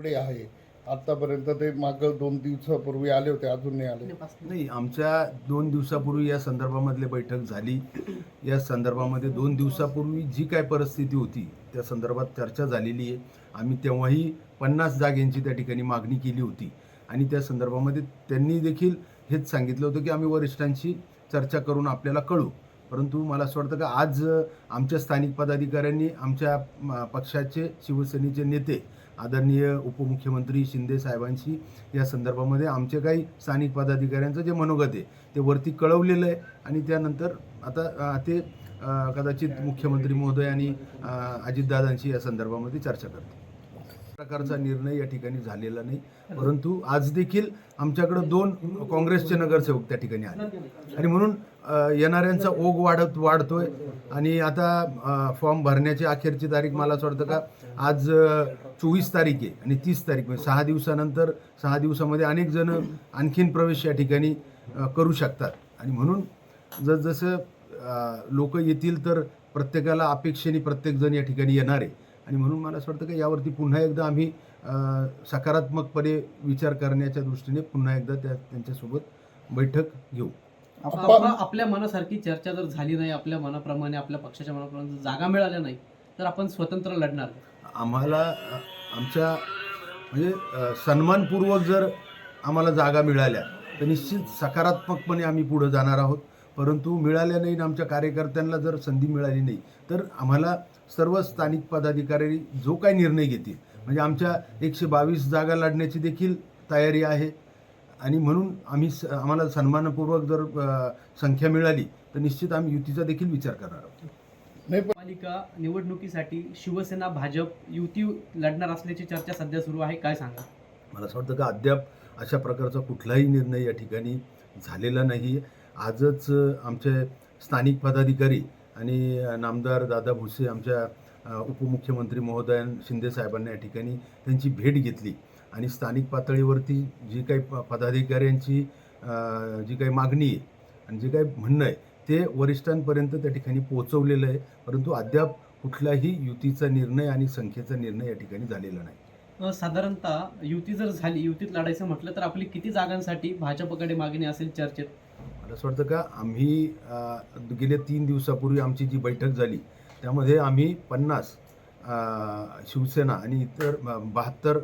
कुठे आहे आतापर्यंत? ते मागं 2 दिवसापूर्वी आले होते, अजून नाही आले. नाही, आमच्या 2 दिवसापूर्वी या संदर्भामधली बैठक झाली. या संदर्भामध्ये 2 दिवसापूर्वी जी काय परिस्थिती होती त्या संदर्भात चर्चा झालेली आहे. आम्ही तेव्हाही 50 जागेंची त्या ठिकाणी मागणी केली होती आणि त्या संदर्भामध्ये त्यांनी देखील हेच सांगितलं होतं की आम्ही वरिष्ठांशी चर्चा करून आपल्याला कळू. परंतु मला असं वाटतं की आज आमच्या स्थानिक पदाधिकाऱ्यांनी आमच्या पक्षाचे शिवसेनेचे नेते आदरणीय उपमुख्यमंत्री शिंदे साहेबांशी या संदर्भामध्ये आमचे काही स्थानिक पदाधिकाऱ्यांचं जे मनोगत आहे ते वरती कळवलेलं आहे आणि त्यानंतर आता ते कदाचित मुख्यमंत्री महोदय आणि अजितदादांशी या संदर्भामध्ये चर्चा करतील. प्रकारचा निर्णय या ठिकाणी झालेला नाही, परंतु आज देखील आमच्याकडे 2 काँग्रेसचे नगरसेवक त्या ठिकाणी आले आणि म्हणून येणाऱ्यांचा ओघ वाढतोय आणि आता फॉर्म भरण्याची अखेरची तारीख मला असं वाटतं का आज 24 तारीख आहे आणि 30 तारीख म्हणजे 6 दिवसानंतर 6 दिवसामध्ये अनेक जण आणखीन प्रवेश या ठिकाणी करू शकतात आणि म्हणून जसं लोक येतील तर प्रत्येकाला अपेक्षेने प्रत्येकजण या ठिकाणी येणार आहे आणि म्हणून मला असं वाटतं की यावरती पुन्हा एकदा आम्ही सकारात्मकपणे विचार करण्याच्या दृष्टीने पुन्हा एकदा त्यांच्यासोबत बैठक घेऊ. आपल्या मनासारखी चर्चा जर झाली नाही, आपल्या मनाप्रमाणे आपल्या पक्षाच्या मनाप्रमाणे जर जागा मिळाल्या नाही तर आपण स्वतंत्र लढणार. आम्हाला आमच्या म्हणजे सन्मानपूर्वक जर आम्हाला जागा मिळाल्या तर निश्चित सकारात्मकपणे आम्ही पुढे जाणार आहोत. परंतु मिळाल्या नाही, आमच्या कार्यकर्त्यांना जर संधी मिळाली नाही तर आम्हाला सर्व स्थानिक पदाधिकारी जो काही निर्णय घेतील म्हणजे आमच्या 122 जागा लढण्याची देखील तयारी आहे आणि म्हणून आम्हाला सन्मानपूर्वक जर संख्या मिळाली तर निश्चित आम्ही युतीचा देखील विचार करणार आहोत. पालिका निवडणुकीसाठी शिवसेना भाजप युती लढणार असल्याची चर्चा सध्या सुरू आहे, काय सांगा? मला असं वाटतं का अद्याप अशा प्रकारचा कुठलाही निर्णय या ठिकाणी झालेला नाही. आजच आमचे स्थानिक पदाधिकारी आणि नामदार दादा भुसे आमच्या उपमुख्यमंत्री महोदय शिंदे साहेबांना या ठिकाणी त्यांची भेट घेतली आणि स्थानिक पातळीवरती जी काही पदाधिकाऱ्यांची जी काही मागणी आहे आणि जे काही म्हणणं आहे ते वरिष्ठांपर्यंत त्या ठिकाणी पोहोचवलेलं आहे. परंतु अद्याप कुठलाही युतीचा निर्णय आणि संख्येचा निर्णय या ठिकाणी झालेला नाही. साधारणतः युती जर झाली, युतीत लढायचं म्हटलं तर आपली किती जागांसाठी भाजपकडे मागणी असेल चर्चेत? मला असं वाटतं का आम्ही गेल्या 3 दिवसापूर्वी आमची जी बैठक झाली त्यामध्ये आम्ही 50 शिवसेना आणि इतर 72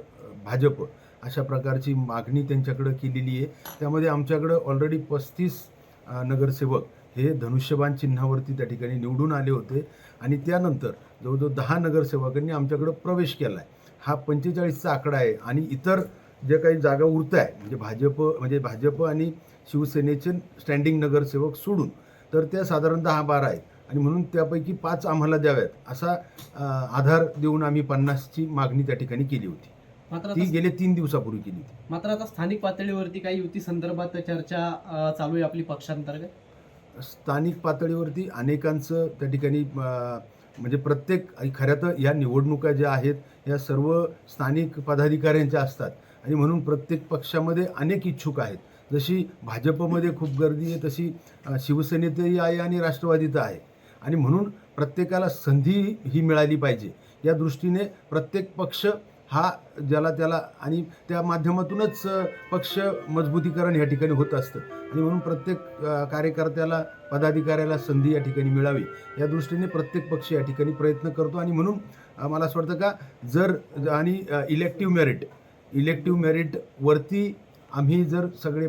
भाजप अशा प्रकारची मागणी त्यांच्याकडे केलेली आहे. त्यामध्ये आमच्याकडं ऑलरेडी 35 नगरसेवक हे धनुष्यबाण चिन्हावरती त्या ठिकाणी निवडून आले होते आणि त्यानंतर जवळजवळ 10 नगरसेवकांनी आमच्याकडं प्रवेश केला आहे. हा 45चा आकडा आहे आणि इतर जे काही जागा उरत आहे म्हणजे भाजप आणि शिवसेनेचे स्टँडिंग नगरसेवक सोडून तर त्या साधारणतः 12 आहेत आणि म्हणून त्यापैकी 5 आम्हाला द्याव्यात असा आधार देऊन आम्ही 50ची मागणी त्या ठिकाणी केली होती. ती गेले 3 दिवसापूर्वी केली होती. मात्र आता स्थानिक पातळीवरती काही युती संदर्भात चर्चा चालू आहे आपली पक्षांतर्गत. स्थानिक पातळीवरती अनेकांचं त्या ठिकाणी म्हणजे प्रत्येक खऱ्या तर या निवडणुका ज्या आहेत या सर्व स्थानिक पदाधिकाऱ्यांच्या असतात आणि म्हणून प्रत्येक पक्षामध्ये अनेक इच्छुक आहेत. जशी भाजपमध्ये खूप गर्दी आहे तशी शिवसेनेतही आहे आणि राष्ट्रवादीत आहे आणि म्हणून प्रत्येकाला संधी ही मिळाली पाहिजे या दृष्टीने प्रत्येक पक्ष हा ज्याला त्याला आणि त्या माध्यमातूनच पक्ष मजबूतीकरण या ठिकाणी होत असतं आणि म्हणून प्रत्येक कार्यकर्त्याला पदाधिकाऱ्याला संधी या ठिकाणी मिळावी या दृष्टीने प्रत्येक पक्ष या ठिकाणी प्रयत्न करतो आणि म्हणून मला असं वाटतं का जर आणि इलेक्टिव्ह मेरिटवरती आम्ही जर सगळे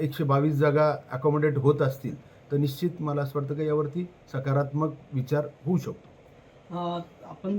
122 जागा अकोमोडेट होत असतील तर निश्चित मला असं वाटतं का यावरती सकारात्मक विचार होऊ शकतो. आपण